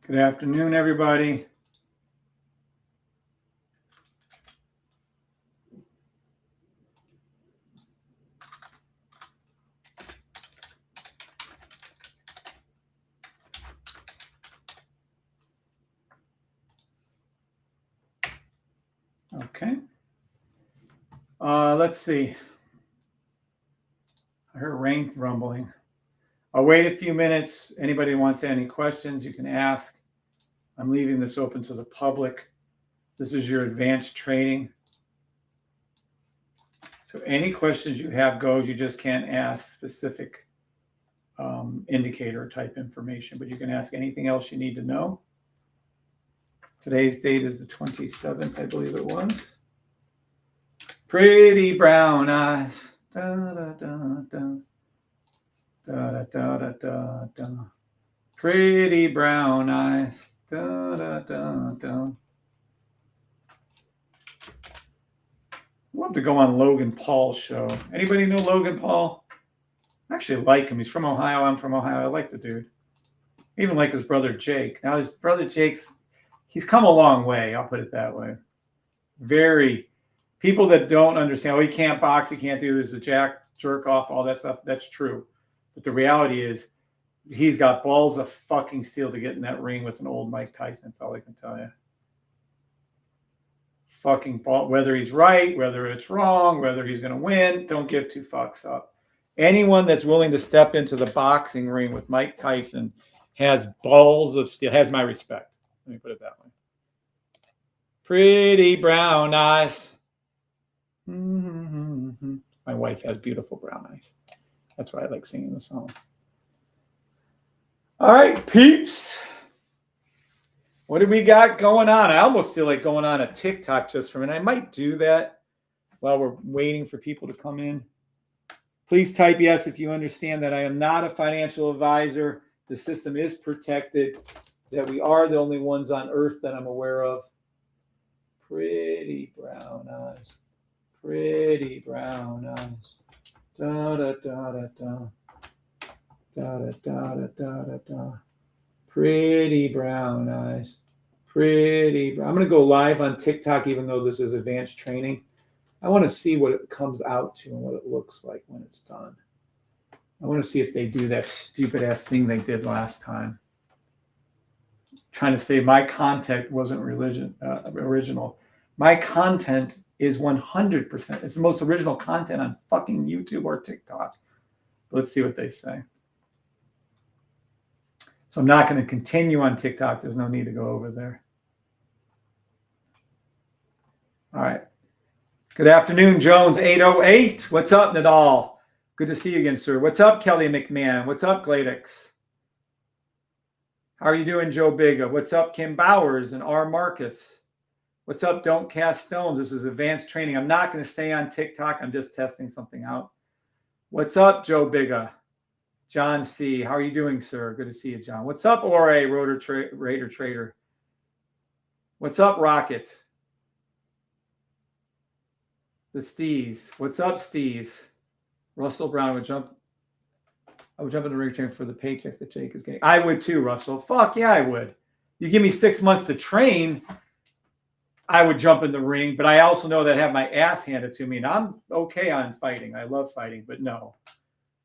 Good afternoon, everybody. Okay. Let's see. I heard rain rumbling. I'll wait a few minutes. Anybody wants any questions, you can ask. I'm leaving this open to the public. This is your advanced trading. So any questions you have goes. You just can't ask specific indicator type information, but you can ask anything else you need to know. Today's date is the 27th, I believe it was. Pretty brown eyes. Da, da, da, da. Da, da, da, da, da, da. Pretty brown eyes. Da, da, da, da. I'd love to go on Logan Paul's show. Anybody know Logan Paul? I actually like him. He's from Ohio. I'm from Ohio. I like the dude. I even like his brother Jake. Now his brother Jake's, he's come a long way. I'll put it that way. Very, people that don't understand, oh, he can't box, he can't do this, a jack, jerk off, all that stuff. That's true. But the reality is, he's got balls of fucking steel to get in that ring with an old Mike Tyson. That's all I can tell you. Fucking ball, whether he's right, whether it's wrong, whether he's going to win, don't give two fucks up. Anyone that's willing to step into the boxing ring with Mike Tyson has balls of steel, has my respect. Let me put it that way. Pretty brown eyes. Mm-hmm. My wife has beautiful brown eyes. That's why I like singing the song. All right, peeps. What do we got going on? I almost feel like going on a TikTok just for a minute. I might do that while we're waiting for people to come in. Please type yes if you understand that I am not a financial advisor. The system is protected, that we are the only ones on earth that I'm aware of. Pretty brown eyes. Pretty brown eyes. Da da da da da. Da da da da da da da. Pretty brown eyes. Pretty brown. I'm going to go live on TikTok, even though this is advanced training. I want to see what it comes out to and what it looks like when it's done. I want to see if they do that stupid ass thing they did last time. Trying to say my content wasn't original. My content is 100%. It's the most original content on fucking YouTube or TikTok. Let's see what they say. So I'm not going to continue on TikTok. There's no need to go over there. All right. Good afternoon, Jones 808. What's up, Nadal? Good to see you again, sir. What's up, Kelly McMahon? What's up, Gladix? How are you doing, Joe Biga? What's up, Kim Bowers and R. Marcus? What's up, Don't Cast Stones? This is advanced training. I'm not going to stay on TikTok. I'm just testing something out. What's up, Joe Biga? John C. How are you doing, sir? Good to see you, John. What's up, Ore, Raider Trader? What's up, Rocket? The Stees. What's up, Stees? Russell Brown, I would jump in the ring for the paycheck that Jake is getting. I would too, Russell. Fuck yeah, I would. You give me 6 months to train, I would jump in the ring, but I also know that I have my ass handed to me, and I'm okay on fighting. I love fighting, but no.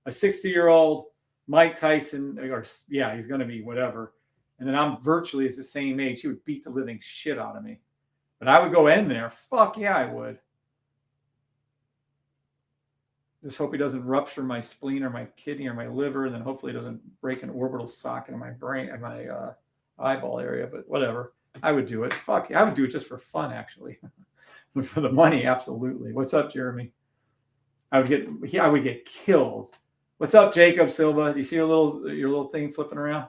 A 60-year-old Mike Tyson, or yeah, he's going to be whatever, and then I'm virtually the same age. He would beat the living shit out of me. But I would go in there. Fuck yeah, I would. Just hope he doesn't rupture my spleen or my kidney or my liver, and then hopefully he doesn't break an orbital socket in my brain, in my eyeball area. But whatever, I would do it. Fuck, I would do it just for fun, actually. But for the money, absolutely. What's up, Jeremy? I would get killed. What's up, Jacob Silva? Do you see your little thing flipping around?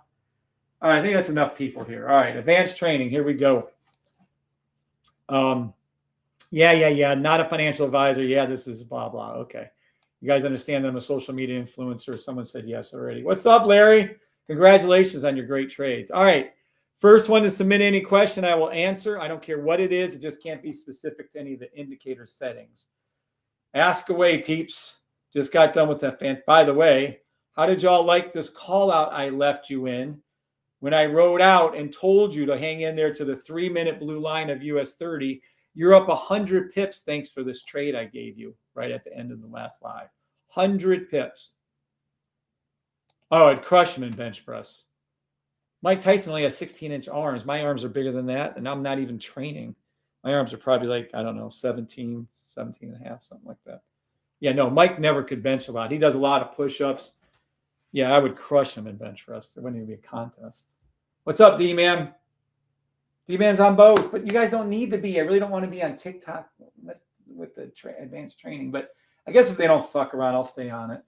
All right, I think that's enough people here. All right, advanced training. Here we go. Yeah. Not a financial advisor. Yeah, this is blah blah. Okay. You guys understand that I'm a social media influencer. Someone said yes already. What's up, Larry? Congratulations on your great trades. All right. First one to submit any question, I will answer. I don't care what it is. It just can't be specific to any of the indicator settings. Ask away, peeps. Just got done with that. By the way, how did y'all like this call out I left you in when I wrote out and told you to hang in there to the 3-minute blue line of US 30, you're up 100 pips thanks for this trade I gave you right at the end of the last live. 100 pips. Oh, I'd crush him in bench press. Mike Tyson only has 16-inch arms. My arms are bigger than that, and I'm not even training. My arms are probably like, I don't know, 17 and a half, something like that. Yeah, no, Mike never could bench a lot. He does a lot of push-ups. Yeah, I would crush him in bench press. There wouldn't even be a contest. What's up, D-Man? D-Man's on both, but you guys don't need to be. I really don't want to be on TikTok with the advanced training, but I guess if they don't fuck around, I'll stay on it.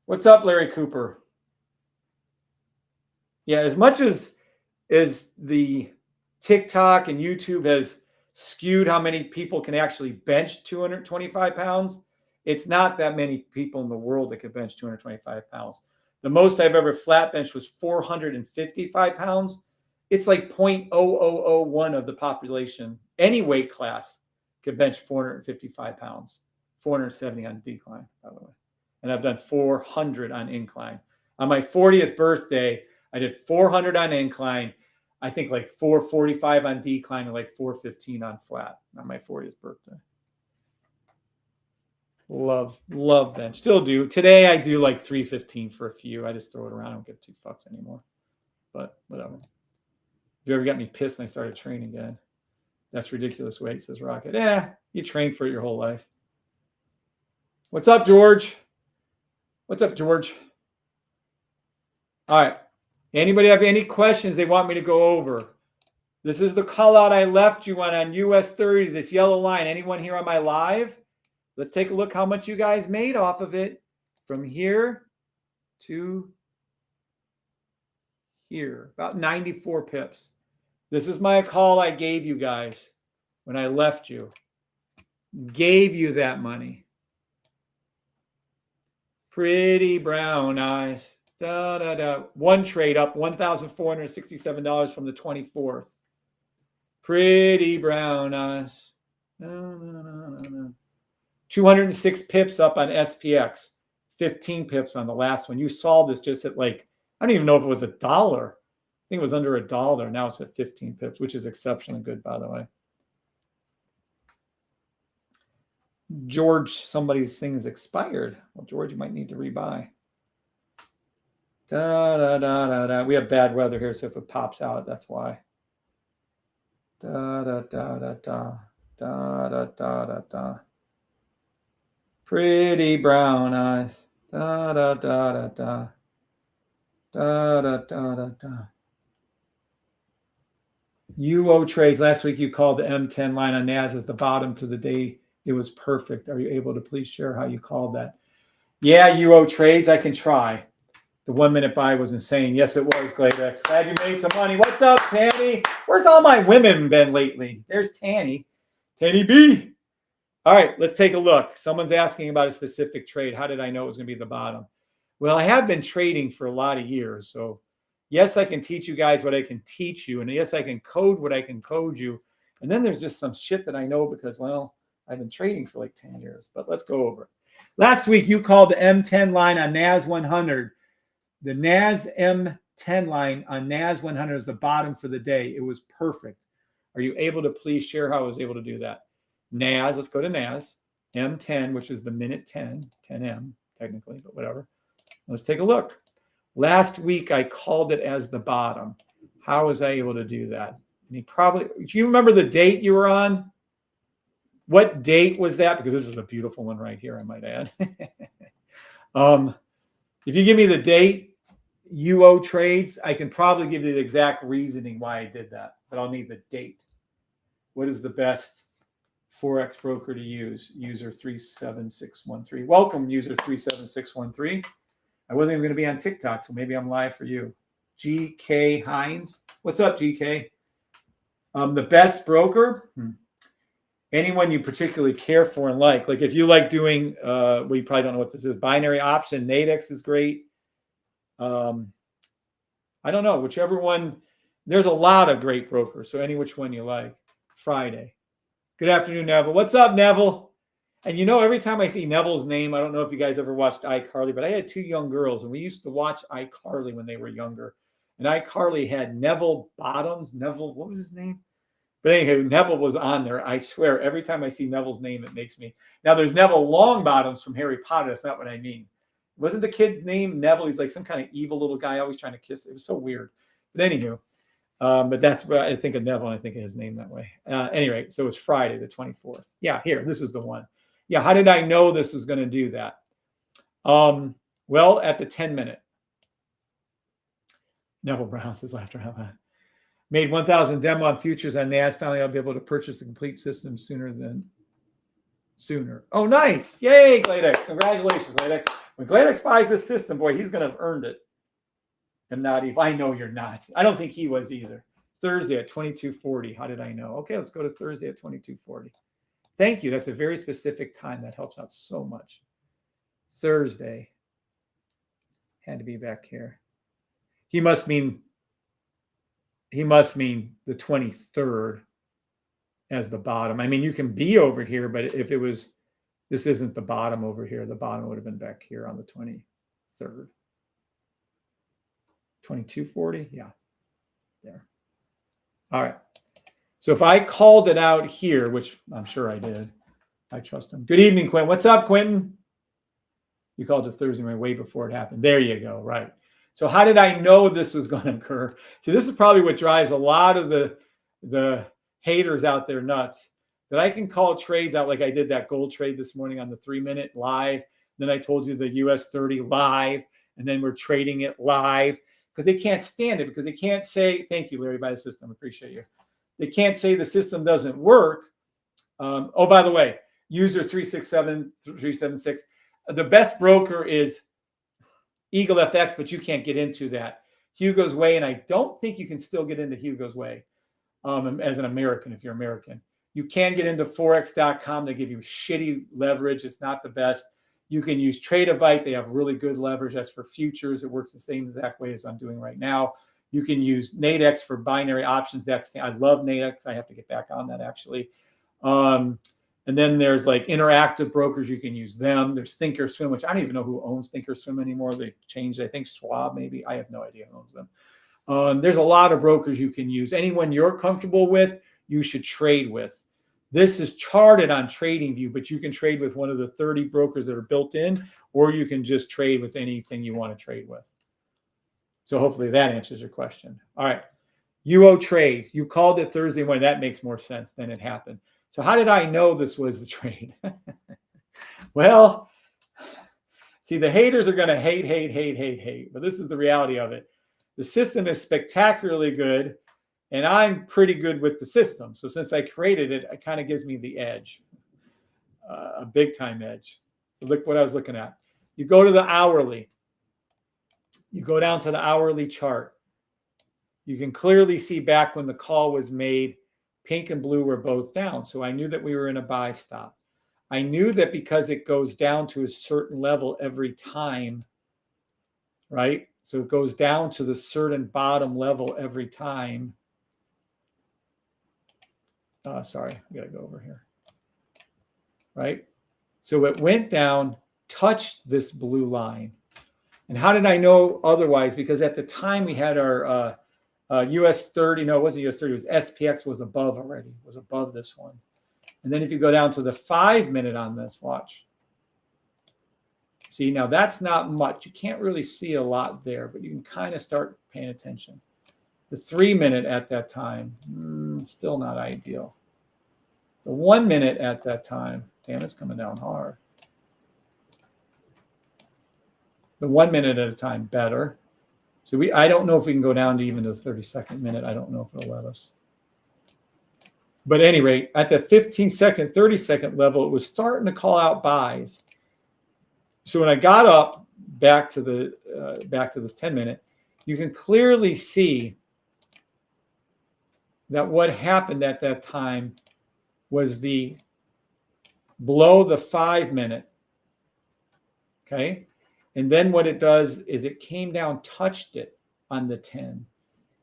What's up, Larry Cooper? Yeah, as much as the TikTok and YouTube has skewed how many people can actually bench 225 pounds, it's not that many people in the world that could bench 225 pounds. The most I've ever flat benched was 455 pounds. It's like 0.0001 of the population. Any weight class could bench 455 pounds, 470 on decline, by the way. And I've done 400 on incline. On my 40th birthday, I did 400 on incline, I think like 445 on decline, and like 415 on flat on my 40th birthday. Love bench. Still do. Today I do like 315 for a few. I just throw it around. I don't give 2 fucks anymore. But whatever. If you ever got me pissed and I started training again, that's ridiculous weight, says Rocket. Yeah, you trained for it your whole life. What's up, George? What's up, George? All right. Anybody have any questions they want me to go over? This is the call out I left you on US 30, this yellow line. Anyone here on my live? Let's take a look how much you guys made off of it from here to here, about 94 pips. This is my call I gave you guys when I left you. Gave you that money. Pretty brown eyes. Da, da, da. One trade up, $1,467 from the 24th. Pretty brown eyes. No, no, no, no, no. 206 pips up on SPX. 15 pips on the last one. You saw this just at like, I don't even know if it was $1. I think it was under $1. Now it's at 15 pips, which is exceptionally good, by the way. George, somebody's thing's expired. Well, George, you might need to rebuy. Da, da, da, da, da. We have bad weather here, so if it pops out, that's why. Da, da, da, da, da. Da, da, da, da, da. Pretty brown eyes. Da, da, da, da, da. Da, da, da, da, da. UO trades. Last week you called the M10 line on NAS as the bottom to the day. It was perfect. Are you able to please share how you called that? Yeah, UO trades. I can try. The 1 minute buy was insane. Yes, it was, Gladex. Glad you made some money. What's up, Tanny? Where's all my women been lately? There's Tanny. Tanny B. All right, let's take a look. Someone's asking about a specific trade. How did I know it was going to be the bottom? Well, I have been trading for a lot of years. So, yes, I can teach you guys what I can teach you. And yes, I can code what I can code you. And then there's just some shit that I know because, well, I've been trading for like 10 years. But let's go over it. Last week, you called the M10 line on NAS 100. The NAS M10 line on NAS 100 is the bottom for the day. It was perfect. Are you able to please share how I was able to do that? NAS, let's go to NAS. M10, which is the minute 10M technically, but whatever. Let's take a look. Last week, I called it as the bottom. How was I able to do that? And he probably, do you remember the date you were on? What date was that? Because this is a beautiful one right here, I might add. If you give me the date, UO trades, I can probably give you the exact reasoning why I did that, but I'll need the date. What is the best Forex broker to use? User 37613. Welcome, user 37613. I wasn't even going to be on TikTok, so maybe I'm live for you. GK Hines. What's up, GK? The best broker? Anyone you particularly care for and like. Like if you like doing, well, you probably don't know what this is. Binary option, Nadex is great. I don't know, whichever one. There's a lot of great brokers, so any which one you like. Friday. Good afternoon, Neville. What's up, Neville? And you know, every time I see Neville's name, I don't know if you guys ever watched iCarly, but I had 2 young girls, and we used to watch iCarly when they were younger. And iCarly had Neville Bottoms. Neville, what was his name? But anyway, Neville was on there. I swear, every time I see Neville's name, it makes me. Now, there's Neville Longbottoms from Harry Potter. That's not what I mean. Wasn't the kid's name Neville? He's like some kind of evil little guy always trying to kiss. It was so weird. But anywho, but that's what I think of Neville, and I think of his name that way. Anyway, so it's Friday the 24th. Yeah, here, this is the one. Yeah, how did I know this was going to do that? Well, at the 10-minute. Neville Brown says laughter out loud. Made 1,000 demo on futures on NAS. Finally, I'll be able to purchase the complete system sooner. Oh, nice. Yay, Gladex. Congratulations, Gladex. When Gladex buys this system, boy, he's going to have earned it. I'm not even. I know you're not. I don't think he was either. Thursday at 22:40. How did I know? Okay, let's go to Thursday at 22:40. Thank you. That's a very specific time. That helps out so much. Thursday. Had to be back here. He must mean the 23rd as the bottom. I mean, you can be over here, but if it was, this isn't the bottom over here. The bottom would have been back here on the 23rd. 22:40, yeah, there. All right. So if I called it out here, which I'm sure I did, I trust him. Good evening, Quentin. What's up, Quentin? You called it Thursday way before it happened. There you go. Right. So how did I know this was going to occur? See, this is probably what drives a lot of the haters out there nuts, that I can call trades out like I did that gold trade this morning on the 3-minute live. Then I told you the US 30 live, and then we're trading it live because they can't stand it, because they can't say, thank you, Larry, by the system. Appreciate you. They can't say the system doesn't work. Oh, by the way, user 376. The best broker is Eagle FX, but you can't get into that. Hugo's Way, and I don't think you can still get into Hugo's Way as an American, if you're American. You can get into Forex.com. They give you shitty leverage. It's not the best. You can use Tradeovite. They have really good leverage. That's for futures. It works the same exact way as I'm doing right now. You can use Nadex for binary options. I love Nadex. I have to get back on that, actually. And then there's like interactive brokers. You can use them. There's Thinkorswim, which I don't even know who owns Thinkorswim anymore. They changed, I think Schwab maybe. I have no idea who owns them. There's a lot of brokers you can use. Anyone you're comfortable with, you should trade with. This is charted on TradingView, but you can trade with one of the 30 brokers that are built in, or you can just trade with anything you want to trade with. So hopefully that answers your question. All right. UO trades. You called it Thursday morning. That makes more sense than it happened. So how did I know this was the trade? Well, see, the haters are going to hate, but this is the reality of it. The system is spectacularly good, and I'm pretty good with the system. So since I created it, it kind of gives me the edge, a big time edge. So look what I was looking at. You go to the hourly. You go down to the hourly chart. You can clearly see back when the call was made, pink and blue were both down. So I knew that we were in a buy stop. I knew that because it goes down to a certain level every time, right? So it goes down to the certain bottom level every time. Sorry, I gotta go over here. Right? So it went down, touched this blue line. And how did I know otherwise? Because at the time we had our US 30, no, it wasn't US 30, it was SPX was above already, was above this one. And then if you go down to the 5-minute on this, watch. See, now that's not much. You can't really see a lot there, but you can kind of start paying attention. The 3-minute at that time, still not ideal. The 1-minute at that time, damn, it's coming down hard. The 1-minute at a time, better. So I don't know if we can go down to even the 32nd minute. I don't know if it'll let us. But at any rate, at the 15-second, 30-second level, it was starting to call out buys. So when I got up back to this 10-minute, you can clearly see that what happened at that time was below the 5-minute. Okay. And then what it does is it came down, touched it on the 10.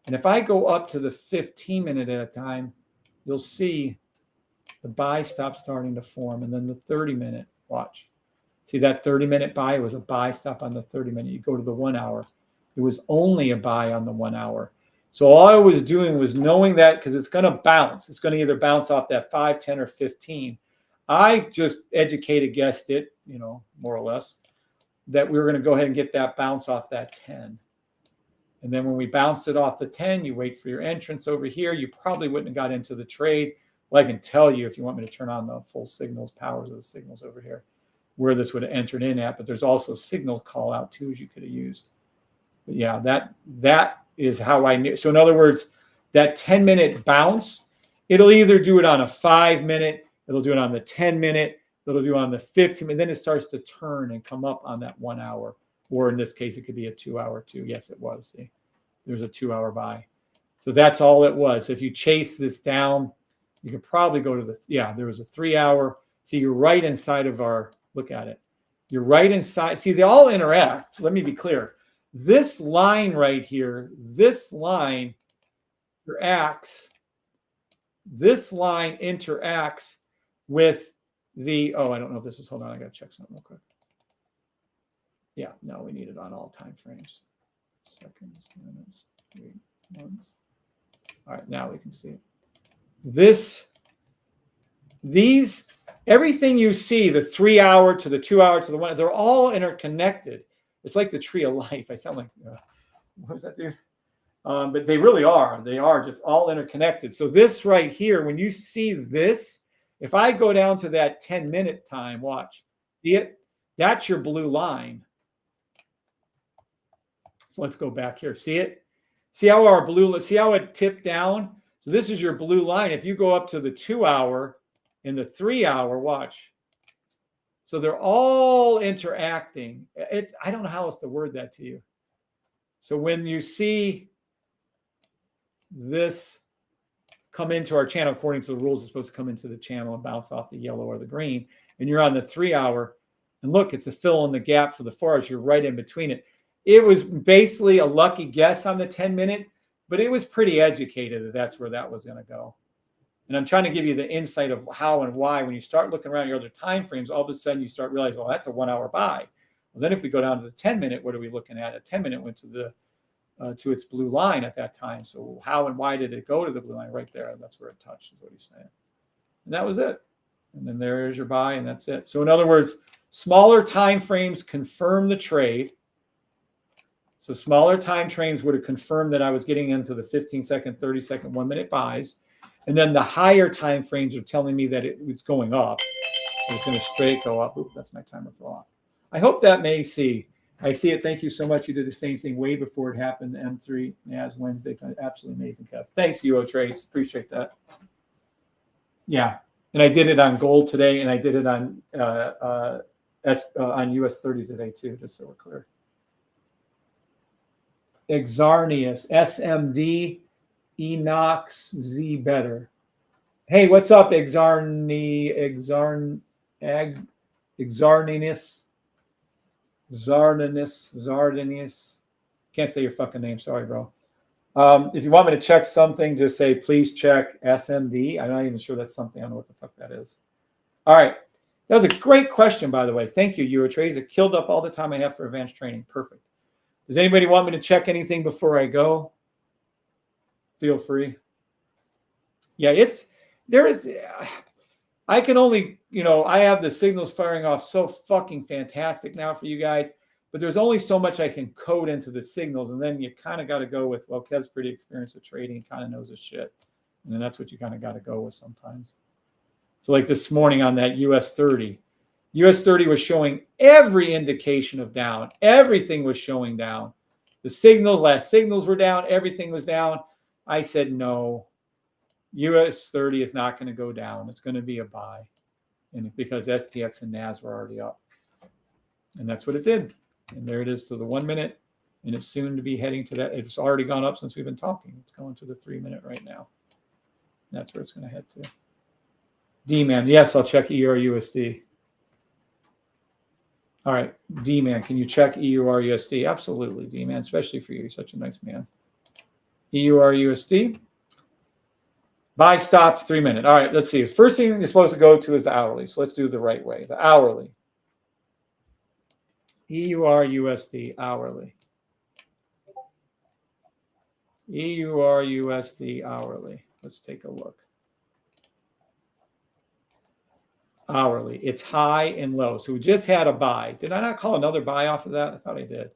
And if I go up to the 15-minute at a time, you'll see the buy stop starting to form. And then the 30-minute, watch. See that 30-minute buy was a buy stop on the 30-minute. You go to the 1 hour. It was only a buy on the 1 hour. So all I was doing was knowing that because it's going to bounce. It's going to either bounce off that 5, 10, or 15. I just educated, guessed it, more or less, that we were going to go ahead and get that bounce off that 10. And then when we bounced it off the 10, you wait for your entrance over here. You probably wouldn't have got into the trade. Well, I can tell you if you want me to turn on the full signals, powers of the signals over here, where this would have entered in at. But there's also signal call out too, as you could have used. But yeah, that is how I knew. So in other words, that 10-minute bounce, it'll either do it on a 5-minute, it'll do it on the 10-minute, it'll do it on the 15-minute. Then it starts to turn and come up on that 1 hour. Or in this case, it could be a 2 hour too. Yes, it was. See, there's a 2 hour buy. So that's all it was. So if you chase this down, you could probably go to there was a 3 hour. See, you're right inside of our, look at it. You're right inside. See, they all interact. Let me be clear. This line right here, this line interacts. This line interacts with the, I don't know if this is, hold on, I got to check something real quick. Yeah, no, we need it on all time frames. Seconds, minutes, months. All right, now we can see it. Everything you see, the 3 hour to the 2 hour to the 1, they're all interconnected. It's like the tree of life. I sound like, what was that, dude? But they really are. They are just all interconnected. So this right here, when you see this, if I go down to that 10-minute time, watch, see it? That's your blue line. So let's go back here. See it? See how see how it tipped down? So this is your blue line. If you go up to the 2 hour and the 3 hour, watch. So they're all interacting. I don't know how else to word that to you. So when you see this come into our channel, according to the rules, it's supposed to come into the channel and bounce off the yellow or the green. And you're on the 3 hour. And look, it's a fill in the gap for the 4 hours. You're right in between it. It was basically a lucky guess on the 10-minute, but it was pretty educated that that's where that was going to go. And I'm trying to give you the insight of how and why. When you start looking around your other time frames, all of a sudden you start realizing, well, that's a 1 hour buy. Well, then if we go down to the 10-minute, what are we looking at? A 10-minute went to the to its blue line at that time. So how and why did it go to the blue line? Right there. That's where it touched, is what he's saying. And that was it. And then there's your buy, and that's it. So in other words, smaller time frames confirm the trade. So smaller time frames would have confirmed that I was getting into the 15-second, 30-second, 1-minute buys. And then the higher time frames are telling me that it's going up. It's going to straight go up. Oop, that's my timer fell off. I hope that may see. I see it. Thank you so much. You did the same thing way before it happened. M3 as Wednesday. Absolutely amazing, Kev. Thanks, UO Trades. Appreciate that. Yeah. And I did it on gold today, and I did it on US 30 today too, just so we're clear. Exarnius, SMD, Enox, Z better. Hey, what's up, Exarninus? Zardinius. Can't say your fucking name. Sorry, bro. If you want me to check something, just say, please check SMD. I'm not even sure that's something. I don't know what the fuck that is. All right. That was a great question, by the way. Thank you, Eurotrades. It killed up all the time I have for advanced training. Perfect. Does anybody want me to check anything before I go? Feel free. Yeah, I can only, I have the signals firing off so fucking fantastic now for you guys, but there's only so much I can code into the signals. And then you kind of got to go with, well, Kev's pretty experienced with trading, kind of knows his shit. And then that's what you kind of got to go with sometimes. So like this morning on that US 30 was showing every indication of down. Everything was showing down. The last signals were down. Everything was down. I said, no, US 30 is not going to go down. It's going to be a buy. And because SPX and NAS were already up. And that's what it did. And there it is to the 1 minute. And it's soon to be heading to that. It's already gone up since we've been talking. It's going to the 3 minute right now. And that's where it's going to head to. D-Man. Yes, I'll check EURUSD. All right. D-Man, can you check EURUSD? Absolutely, D-Man, especially for you. You're such a nice man. EURUSD. Buy stop 3 minute. All right, let's see. First thing you're supposed to go to is the hourly. So let's do it the right way. The hourly. EURUSD hourly. EUR USD hourly. Let's take a look. Hourly. It's high and low. So we just had a buy. Did I not call another buy off of that? I thought I did.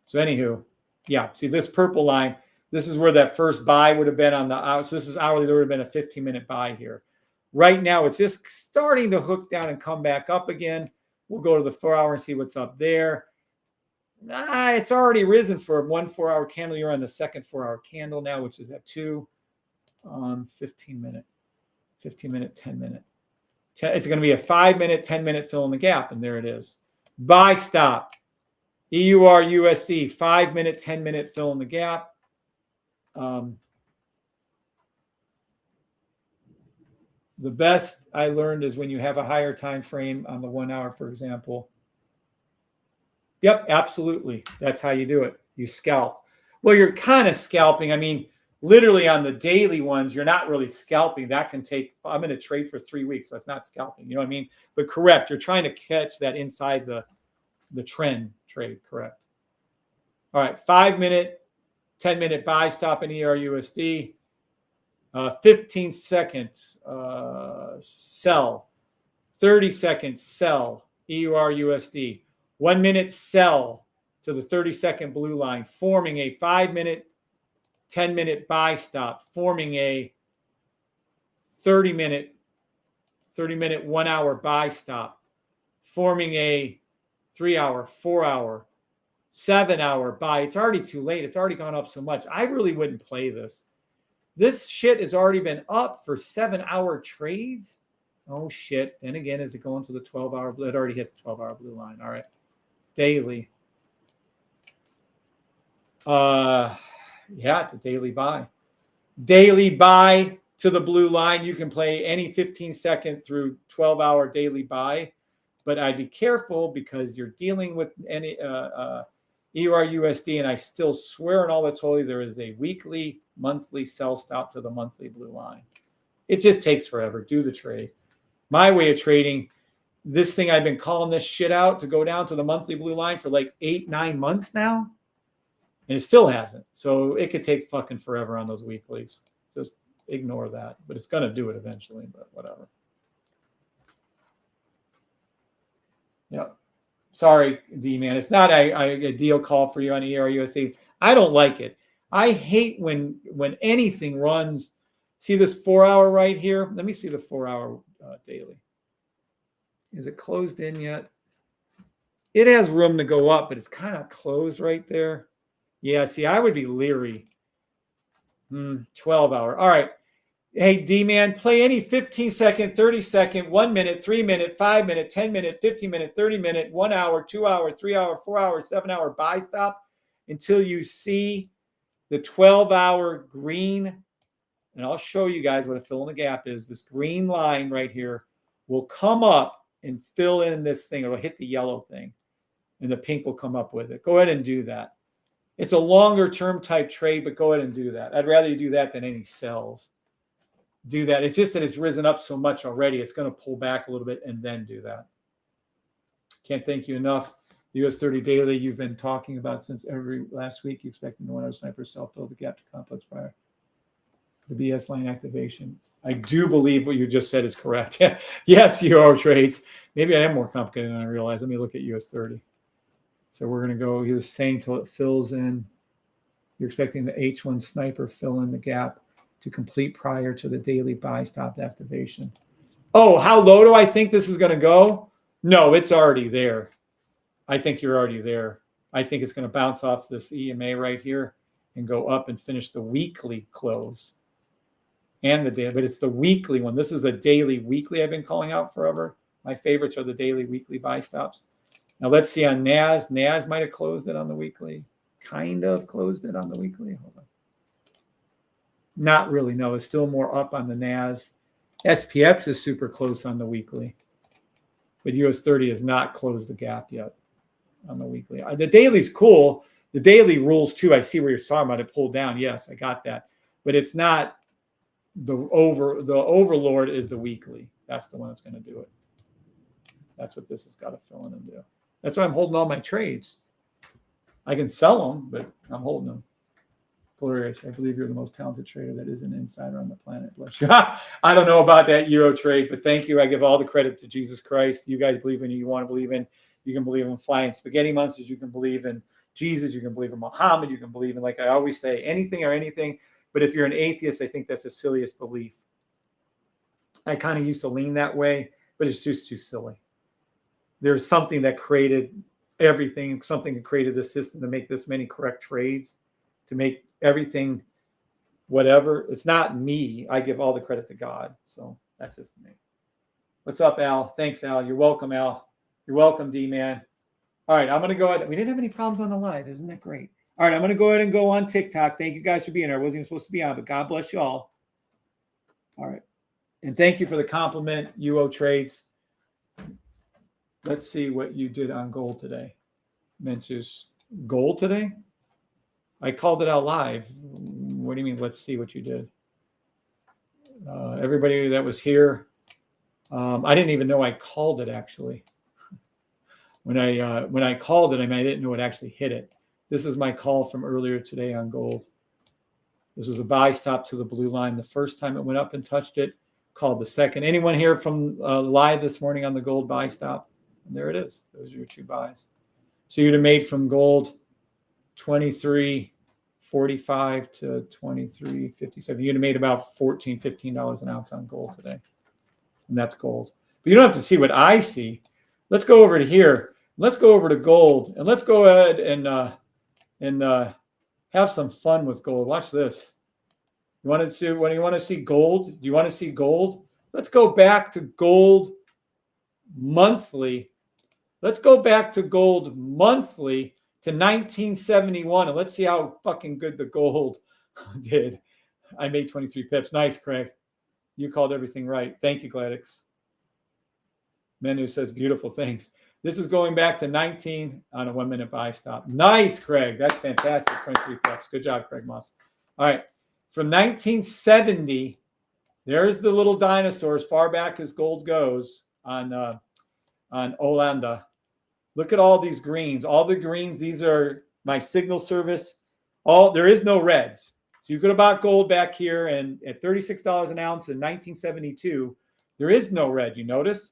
So anywho, yeah, see this purple line, this is where that first buy would have been on the out. So this is hourly. There would have been a 15-minute buy here. Right now, it's just starting to hook down and come back up again. We'll go to the 4-hour and see what's up there. It's already risen for one 4-hour candle. You're on the second 4-hour candle now, which is at 2 on 15-minute, 10-minute. It's going to be a 5-minute, 10-minute fill in the gap, and there it is. Buy stop. EUR USD, 5-minute, 10-minute fill in the gap. The best I learned is when you have a higher time frame on the 1 hour, for example. Yep, absolutely. That's how you do it. You scalp. Well, you're kind of scalping. I mean, literally on the daily ones, you're not really scalping. That can take, I'm going to trade for 3 weeks, so it's not scalping. You know what I mean? But correct, you're trying to catch that inside the trend trade, correct. All right, 5-minute, 10-minute buy stop in EURUSD. 15 seconds, sell. 30 seconds, sell, EURUSD. 1 minute, sell to the 30-second blue line, forming a 5-minute, 10-minute buy stop, forming a 30-minute, 1-hour buy stop, forming a 3-hour, 4-hour, 7-hour buy. It's already too late. It's already gone up so much. I really wouldn't play this. This shit has already been up for 7-hour trades. Oh, shit. Then again, is it going to the 12-hour blue? It already hit the 12-hour blue line. All right. Daily. Yeah, it's a daily buy. Daily buy to the blue line. You can play any 15-second through 12-hour daily buy. But I'd be careful because you're dealing with any EURUSD, and I still swear on all that's holy, there is a weekly, monthly sell stop to the monthly blue line. It just takes forever. Do the trade. My way of trading, this thing I've been calling this shit out to go down to the monthly blue line for like 8-9 months now, and it still hasn't. So it could take fucking forever on those weeklies. Just ignore that. But it's going to do it eventually, but whatever. Yep. Sorry, D-Man. It's not a deal call for you on EURUSD. I don't like it. I hate when anything runs. See this 4-hour right here? Let me see the 4-hour daily. Is it closed in yet? It has room to go up, but it's kind of closed right there. Yeah, see, I would be leery. 12-hour. All right. Hey, D-Man, play any 15-second, 30-second, 1 minute, 3 minute, 5 minute, 10 minute, 15 minute, 30 minute, 1 hour, 2 hour, 3 hour, 4 hour, 7-hour buy stop until you see the 12-hour green. And I'll show you guys what a fill in the gap is. This green line right here will come up and fill in this thing. It'll hit the yellow thing, and the pink will come up with it. Go ahead and do that. It's a longer term type trade, but go ahead and do that. I'd rather you do that than any sells. Do that. It's just that it's risen up so much already. It's going to pull back a little bit and then do that. Can't thank you enough. The US 30 daily you've been talking about since every last week. You expecting the 1-hour sniper self-fill the gap to complex prior. The BS line activation. I do believe what you just said is correct. Yes, Euro trades. Maybe I am more complicated than I realize. Let me look at US 30. So we're going to go, he was saying till it fills in. You're expecting the H1 sniper fill in the gap to complete prior to the daily buy stop activation. Oh, how low do I think this is going to go? No, it's already there. I think you're already there. I think it's going to bounce off this EMA right here and go up and finish the weekly close and the day. But it's the weekly one. This is a daily weekly I've been calling out forever. My favorites are the daily weekly buy stops. Now let's see on NAS. NAS might have closed it on the weekly. Kind of closed it on the weekly. Hold on. Not really, no. It's still more up on the NAS. SPX is super close on the weekly. But US 30 has not closed the gap yet on the weekly. The daily's cool. The daily rules too. I see where you're talking about it pulled down. Yes, I got that. But it's not the overlord is the weekly. That's the one that's going to do it. That's what this has got to fill in and do. That's why I'm holding all my trades. I can sell them, but I'm holding them. Glorious. I believe you're the most talented trader that is an insider on the planet. Bless you. I don't know about that Euro trade, but thank you. I give all the credit to Jesus Christ. You guys believe in who you want to believe in. You can believe in flying spaghetti monsters. You can believe in Jesus. You can believe in Muhammad. You can believe in, like I always say, anything or anything. But if you're an atheist, I think that's the silliest belief. I kind of used to lean that way, but it's just too silly. There's something that created everything, something that created the system to make this many correct trades, to make everything whatever. It's not me. I give all the credit to God. So that's just me. What's up, Al? Thanks, Al. You're welcome, Al. You're welcome, D-Man. All right, I'm going to go ahead. We didn't have any problems on the live. Isn't that great? All right, I'm going to go ahead and go on TikTok. Thank you guys for being here. I wasn't even supposed to be on, but God bless you all. All right. And thank you for the compliment, UO Trades. Let's see what you did on gold today. Mentions gold today? I called it out live. What do you mean? Let's see what you did. Everybody that was here, I didn't even know I called it actually. When I called it, I didn't know it actually hit it. This is my call from earlier today on gold. This is a buy stop to the blue line. The first time it went up and touched it, called the second. Anyone here from live this morning on the gold buy stop? And there it is. Those are your two buys. So you'd have made from gold 23.45 to 23.57. You'd have made about $14, $15 an ounce on gold today. And that's gold. But you don't have to see what I see. Let's go over to here. Let's go over to gold. And let's go ahead and have some fun with gold. Watch this. You want to see when you want to see gold? Do you want to see gold? Let's go back to gold monthly. Let's go back to gold monthly to 1971, and let's see how fucking good the gold did. I made 23 pips. Nice, Craig. You called everything right. Thank you, Gladys. Menu says beautiful things. This is going back to 19 on a 1 minute buy stop. Nice, Craig. That's fantastic. 23 pips. Good job, Craig Moss. All right. From 1970, there's the little dinosaur as far back as gold goes on Olanda. Look at all these greens. All the greens, these are my signal service. There is no reds. So you could have bought gold back here and at $36 an ounce in 1972. There is no red. You notice?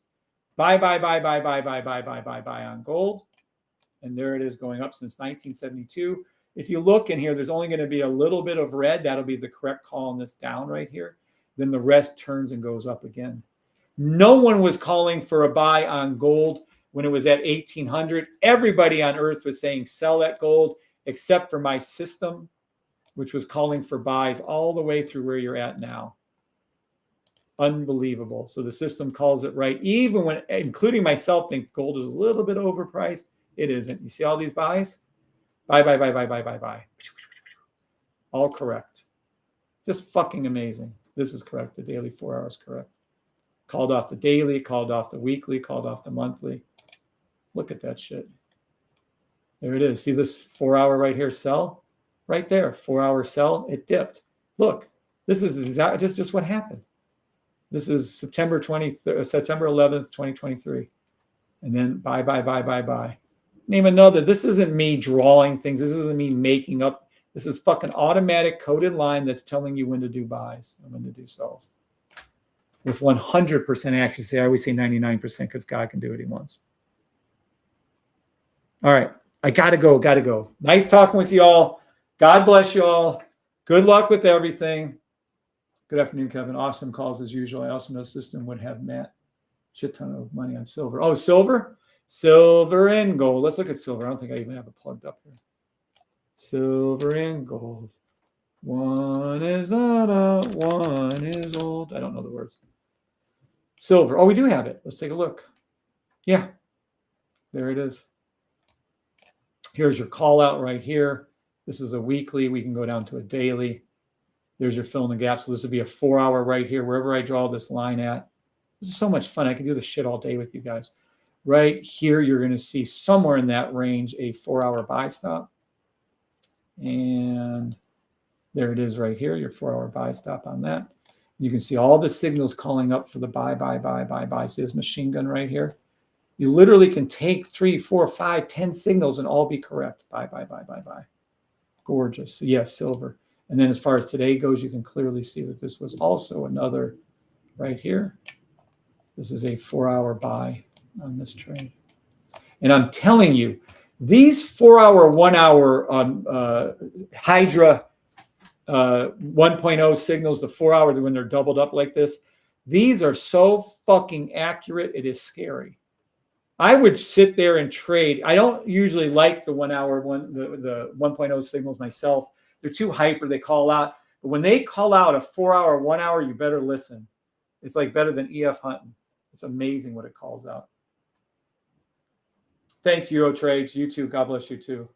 Buy on gold. And there it is going up since 1972. If you look in here, there's only going to be a little bit of red. That'll be the correct call on this down right here. Then the rest turns and goes up again. No one was calling for a buy on gold when it was at 1800. Everybody on earth was saying sell that gold, except for my system, which was calling for buys all the way through where you're at now. Unbelievable. So the system calls it right, even when, including myself, think gold is a little bit overpriced. It isn't. You see all these buys? Buy. All correct. Just fucking amazing. This is correct. The daily 4 hours correct. Called off the daily, called off the weekly, called off the monthly. Look at that shit. There it is. See this 4 hour right here sell? Right there. 4 hour sell. It dipped. Look, this is exactly just what happened. This is September 11th, 2023. And then buy. Name another. This isn't me drawing things. This isn't me making up. This is fucking automatic coded line that's telling you when to do buys and when to do sells. With 100% accuracy. I always say 99% because God can do what he wants. All right. I got to go. Nice talking with you all. God bless you all. Good luck with everything. Good afternoon, Kevin. Awesome calls as usual. I also know system would have Matt shit ton of money on silver. Oh, silver? Silver and gold. Let's look at silver. I don't think I even have it plugged up here. Silver and gold. One is not out, one is old. I don't know the words. Silver. Oh, we do have it. Let's take a look. Yeah. There it is. Here's your call out right here. This is a weekly. We can go down to a daily. There's your fill in the gap. So this would be a 4 hour right here, wherever I draw this line at. This is so much fun. I can do this shit all day with you guys. Right here, you're going to see somewhere in that range a 4 hour buy stop. And there it is right here, your 4 hour buy stop on that. You can see all the signals calling up for the buy. See this machine gun right here? You literally can take 3, 4, 5, 10 signals and all be correct. Buy. Gorgeous. Yes, silver. And then as far as today goes, you can clearly see that this was also another right here. This is a 4-hour buy on this trade. And I'm telling you, these 4-hour, 1-hour Hydra 1.0 signals, the 4-hour when they're doubled up like this, these are so fucking accurate. It is scary. I would sit there and trade. I don't usually like the 1-hour the 1.0 signals myself. They're too hyper. They call out. But when they call out a 4-hour, 1-hour, you better listen. It's like better than EF hunting. It's amazing what it calls out. Thanks, Eurotrades. You too. God bless you too.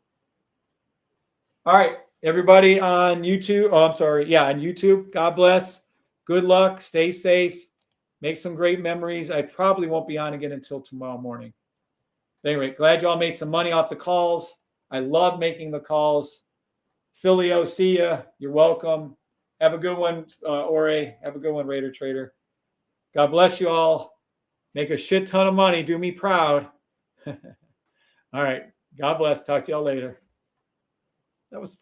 All right, everybody on YouTube. Oh, I'm sorry. Yeah, on YouTube. God bless. Good luck. Stay safe. Make some great memories. I probably won't be on again until tomorrow morning. But anyway, glad y'all made some money off the calls. I love making the calls. Filio, see ya. You're welcome. Have a good one, Ore. Have a good one, Raider Trader. God bless you all. Make a shit ton of money. Do me proud. All right. God bless. Talk to y'all later. That was fun.